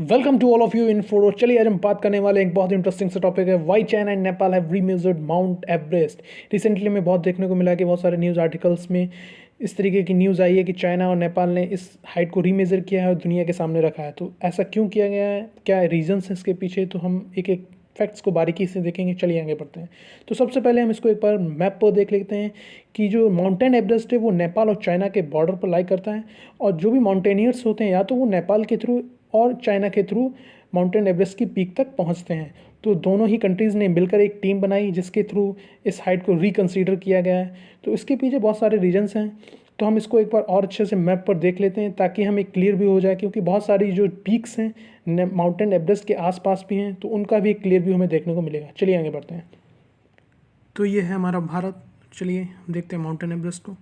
Welcome to all of you in photo. चलिए आज हम बात करने वाले एक बहुत इंटरेस्टिंग सा टॉपिक है, why China and Nepal have remeasured Mount Everest. Recently में बहुत देखने को मिला कि बहुत सारे न्यूज़ आर्टिकल्स में इस तरीके की न्यूज़ आई है कि चाइना और नेपाल ने इस हाइट को रीमेजर किया है और दुनिया के सामने रखा है। तो ऐसा क्यों किया गया है, क्या रीजन्स हैं इसके पीछे, तो हम एक एक फैक्ट्स को बारीकी से देखेंगे। चलिए आगे बढ़ते हैं। तो सबसे पहले हम इसको एक बार मैप पर देख लेते हैं कि जो माउंटेन एवरेस्ट है वो नेपाल और चाइना के बॉर्डर पर लाई करता है, और जो भी माउंटेनियर्स होते हैं या तो वो नेपाल के थ्रू और चाइना के थ्रू माउंटेन एवरेस्ट की पीक तक पहुंचते हैं। तो दोनों ही कंट्रीज़ ने मिलकर एक टीम बनाई जिसके थ्रू इस हाइट को रिकंसीडर किया गया है। तो इसके पीछे बहुत सारे रीजंस हैं, तो हम इसको एक बार और अच्छे से मैप पर देख लेते हैं ताकि हमें क्लियर भी हो जाए, क्योंकि बहुत सारी जो पीक्स हैं माउंटेन एवरेस्ट के आसपास भी हैं, तो उनका भी एक क्लियर व्यू हमें देखने को मिलेगा। चलिए आगे बढ़ते हैं। तो ये है हमारा भारत। चलिए देखते हैं माउंटेन एवरेस्ट को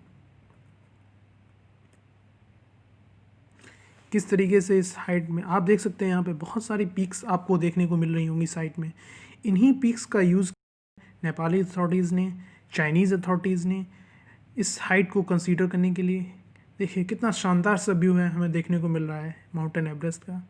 किस तरीके से। इस हाइट में आप देख सकते हैं यहाँ पे बहुत सारी पीक्स आपको देखने को मिल रही होंगी साइड में। इन्हीं पीक्स का यूज़ नेपाली अथॉरिटीज़ ने, चाइनीज़ अथॉरिटीज़ ने इस हाइट को कंसीडर करने के लिए। देखिए कितना शानदार सा व्यू है हमें देखने को मिल रहा है माउंटेन एवरेस्ट का,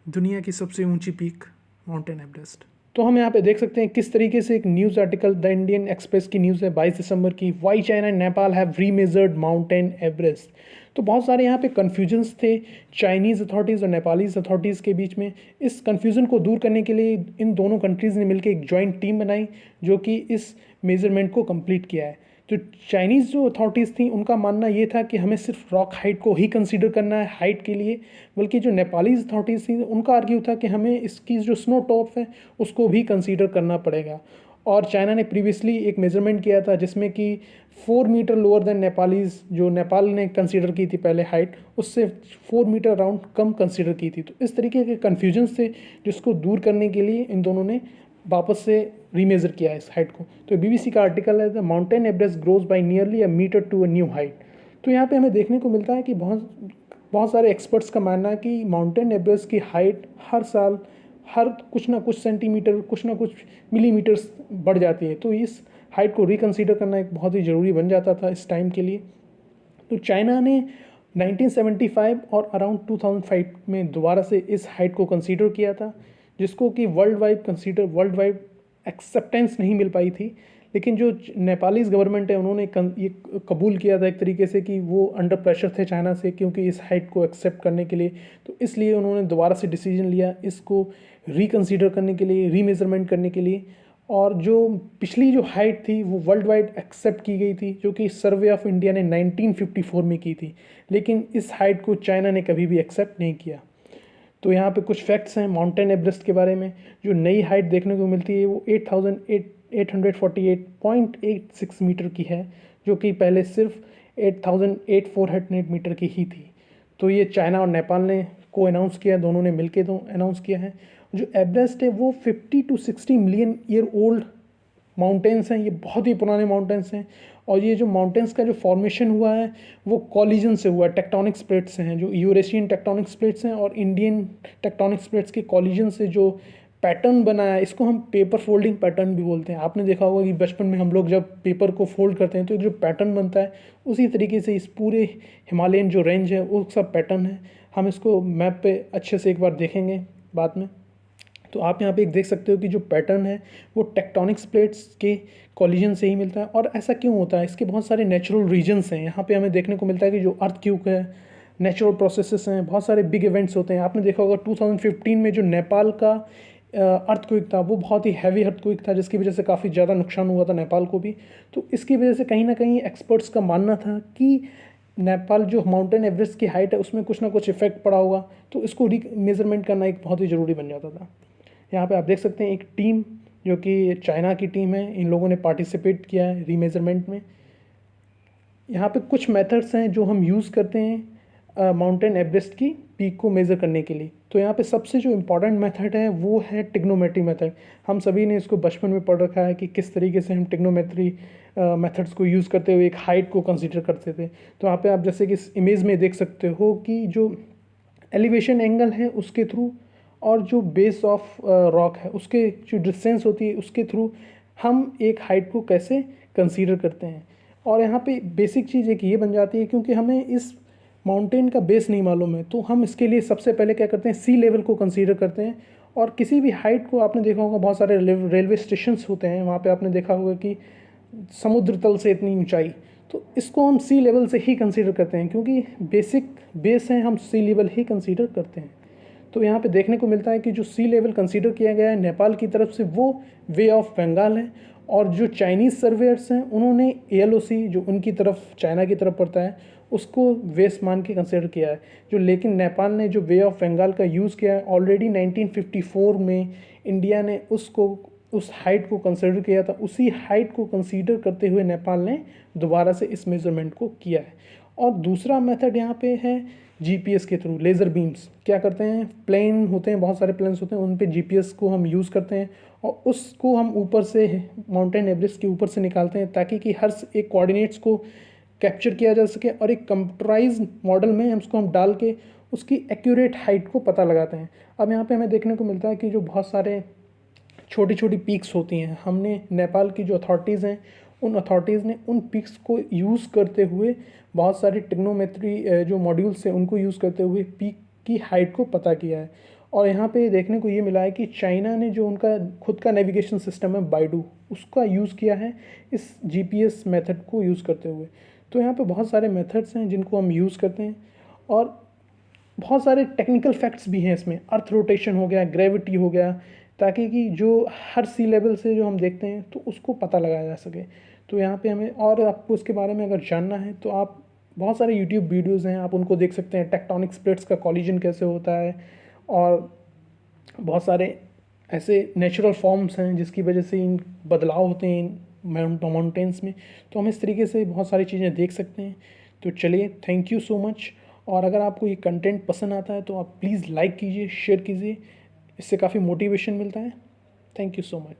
दुनिया की सबसे ऊंची पीक माउंटेन एवरेस्ट। तो हम यहाँ पे देख सकते हैं किस तरीके से एक news article the Indian Express की न्यूज़ है 22 दिसंबर की, why China and Nepal have remeasured mountain Everest. तो बहुत सारे यहाँ पे कन्फ्यूजन्स थे चाइनीज़ अथॉरिटीज़ और नेपालीज अथॉरिटीज़ के बीच में। इस कन्फ्यूज़न को दूर करने के लिए इन दोनों कंट्रीज़ ने मिलकर एक जॉइंट टीम बनाई जो कि इस मेज़रमेंट को कंप्लीट किया है। तो चाइनीज़ जो अथॉरिटीज़ थी उनका मानना ये था कि हमें सिर्फ रॉक हाइट को ही कंसीडर करना है हाइट के लिए, बल्कि जो नेपालीज अथॉरिटीज़ थी उनका आर्ग्यू था कि हमें इसकी जो स्नो टॉप है उसको भी कंसीडर करना पड़ेगा। और चाइना ने प्रीवियसली एक मेजरमेंट किया था जिसमें कि 4 मीटर लोअर देन नेपालीज, जो नेपाल ने कंसीडर की थी पहले हाइट, उससे 4 मीटर अराउंड कम कंसीडर की थी। तो इस तरीके के कन्फ्यूजन्स थे जिसको दूर करने के लिए इन दोनों ने वापस से रीमेजर किया है इस हाइट को। तो बीबीसी का आर्टिकल है, the mountain Everest grows by nearly a metre to a new height. तो यहाँ पे हमें देखने को मिलता है कि बहुत बहुत सारे एक्सपर्ट्स का मानना है कि माउंटेन एवरेस्ट की हाइट हर साल हर कुछ ना कुछ सेंटीमीटर, कुछ ना कुछ मिलीमीटर्स बढ़ जाती है। तो इस हाइट को रिकंसीडर करना एक बहुत ही ज़रूरी बन जाता था इस टाइम के लिए। तो चाइना ने 1975 और अराउंड 2005 में दोबारा से इस हाइट को कंसीडर किया था, जिसको कि वर्ल्ड वाइड एक्सेप्टेंस नहीं मिल पाई थी। लेकिन जो नेपालीज गवर्नमेंट है उन्होंने ये कबूल किया था एक तरीके से कि वो अंडर प्रेशर थे चाइना से, क्योंकि इस हाइट को एक्सेप्ट करने के लिए। तो इसलिए उन्होंने दोबारा से डिसीजन लिया इसको रिकंसीडर करने के लिए, रीमेजरमेंट करने के लिए। और जो पिछली जो हाइट थी वो वर्ल्ड वाइड एक्सेप्ट की गई थी, जो कि सर्वे ऑफ इंडिया ने 1954 में की थी, लेकिन इस हाइट को चाइना ने कभी भी एक्सेप्ट नहीं किया। तो यहाँ पे कुछ फैक्ट्स हैं माउंटेन एवरेस्ट के बारे में। जो नई हाइट देखने को मिलती है वो 8,848.86 मीटर की है, जो कि पहले सिर्फ 8,400 मीटर की ही थी। तो ये चाइना और नेपाल ने को अनाउंस किया, दोनों ने मिलकर अनाउंस किया है। जो एवरेस्ट है वो 50 to 60 million year old mountains हैं, ये बहुत ही पुराने माउंटेन्स हैं। और ये जो माउंटेन्स का जो फॉर्मेशन हुआ है वो कॉलिजन से हुआ है, टेक्टोनिक प्लेट्स से हैं, जो यूरेशियन टेक्टोनिक प्लेट्स हैं और इंडियन टेक्टोनिक प्लेट्स के कॉलिजन से जो पैटर्न बना है, इसको हम पेपर फोल्डिंग पैटर्न भी बोलते हैं। आपने देखा होगा कि बचपन में हम लोग जब पेपर को फोल्ड करते हैं तो एक जो पैटर्न बनता है, उसी तरीके से इस पूरे हिमालयन जो रेंज है वो सब पैटर्न है। हम इसको मैप पे अच्छे से एक बार देखेंगे बाद में। तो आप यहाँ पे एक देख सकते हो कि जो पैटर्न है वो टेक्टोनिक्स प्लेट्स के कॉलिजन से ही मिलता है। और ऐसा क्यों होता है, इसके बहुत सारे नेचुरल रीजन्स हैं। यहाँ पे हमें देखने को मिलता है कि जो अर्थ क्यूक है, नेचुरल प्रोसेसेस हैं, बहुत सारे बिग इवेंट्स होते हैं। आपने देखा होगा 2015 में जो नेपाल का अर्थक्वेक था वो बहुत ही हैवी अर्थक्वेक था, जिसकी वजह से काफ़ी ज़्यादा नुकसान हुआ था नेपाल को भी। तो इसकी वजह से कहीं ना कहीं एक्सपर्ट्स का मानना था कि नेपाल जो माउंटेन एवरेस्ट की हाइट है उसमें कुछ ना कुछ इफेक्ट पड़ा होगा, तो इसको मेजरमेंट करना एक बहुत ही ज़रूरी बन जाता था। यहाँ पे आप देख सकते हैं एक टीम जो कि चाइना की टीम है, इन लोगों ने पार्टिसिपेट किया है रीमेजरमेंट में। यहाँ पे कुछ मेथड्स हैं जो हम यूज़ करते हैं माउंटेन एवरेस्ट की पीक को मेज़र करने के लिए। तो यहाँ पे सबसे जो इम्पॉर्टेंट मेथड है वो है टिग्नोमेट्री मेथड। हम सभी ने इसको बचपन में पढ़ रखा है कि किस तरीके से हम टिग्नोमेट्री मेथड्स को यूज़ करते हुए एक हाइट को कंसीडर करते थे। तो यहाँ पे आप जैसे कि इस इमेज में देख सकते हो कि जो एलिवेशन एंगल है उसके थ्रू और जो बेस ऑफ रॉक है उसके जो डिस्टेंस होती है उसके थ्रू हम एक हाइट को कैसे कंसीडर करते हैं। और यहाँ पे बेसिक चीज़ एक ये बन जाती है, क्योंकि हमें इस माउंटेन का बेस नहीं मालूम है, तो हम इसके लिए सबसे पहले क्या करते हैं, सी लेवल को कंसीडर करते हैं। और किसी भी हाइट को आपने देखा होगा, बहुत सारे रेलवे स्टेशंस होते हैं, वहाँ पे आपने देखा होगा कि समुद्र तल से इतनी ऊंचाई, तो इसको हम सी लेवल से ही कंसीडर करते हैं, क्योंकि बेसिक बेस है, हम सी लेवल ही कंसीडर करते हैं। तो यहाँ पे देखने को मिलता है कि जो सी लेवल कंसीडर किया गया है नेपाल की तरफ से, वो वे ऑफ बंगाल है। और जो चाइनीज़ सर्वेयर्स हैं, उन्होंने ALOC, जो उनकी तरफ चाइना की तरफ पड़ता है, उसको वेस्ट मान के कंसिडर किया है। जो लेकिन नेपाल ने जो वे ऑफ बंगाल का यूज़ किया है, ऑलरेडी 1954 में इंडिया ने उसको उस हाइट को कंसिडर किया था। उसी हाइट को कंसीडर करते हुए नेपाल ने दोबारा से इस मेज़रमेंट को किया है। और दूसरा मेथड यहाँ पे है GPS के थ्रू, लेज़र बीम्स। क्या करते हैं, प्लेन होते हैं, बहुत सारे प्लेन्स होते हैं, उन पे GPS को हम यूज़ करते हैं और उसको हम ऊपर से माउंटेन एवरेस्ट के ऊपर से निकालते हैं, ताकि कि हर एक कोऑर्डिनेट्स को कैप्चर किया जा सके और एक कंप्यूटराइज मॉडल में हम उसको डाल के उसकी एक्यूरेट हाइट को पता लगाते हैं। अब यहाँ पे हमें देखने को मिलता है कि जो बहुत सारे छोटी छोटी पीक्स होती हैं, हमने नेपाल की जो अथॉरिटीज़ हैं, उन अथॉरिटीज़ ने उन पीक्स को यूज़ करते हुए बहुत सारे टेक्नोमेट्री जो मॉड्यूल्स हैं उनको यूज़ करते हुए पीक की हाइट को पता किया है। और यहाँ पे देखने को ये मिला है कि चाइना ने जो उनका खुद का नेविगेशन सिस्टम है बाइडू, उसका यूज़ किया है इस GPS मेथड को यूज़ करते हुए। तो यहाँ पे बहुत सारे मेथड्स हैं जिनको हम यूज़ करते हैं, और बहुत सारे टेक्निकल फैक्ट्स भी हैं इसमें। अर्थ रोटेशन हो गया, ग्रेविटी हो गया, ताकि कि जो हर सी लेवल से जो हम देखते हैं तो उसको पता लगाया जा सके। तो यहाँ पे हमें, और आपको इसके बारे में अगर जानना है तो आप बहुत सारे यूट्यूब वीडियोज़ हैं, आप उनको देख सकते हैं। टेक्टोनिक प्लेट्स का कॉलिजन कैसे होता है, और बहुत सारे ऐसे नेचुरल फॉर्म्स हैं जिसकी वजह से इन बदलाव होते हैं इन माउंटेन्स में। तो हम इस तरीके से बहुत सारी चीज़ें देख सकते हैं। तो चलिए, थैंक यू सो मच। और अगर आपको ये कंटेंट पसंद आता है तो आप प्लीज़ लाइक कीजिए, शेयर कीजिए, इससे काफ़ी मोटिवेशन मिलता है। Thank you so much.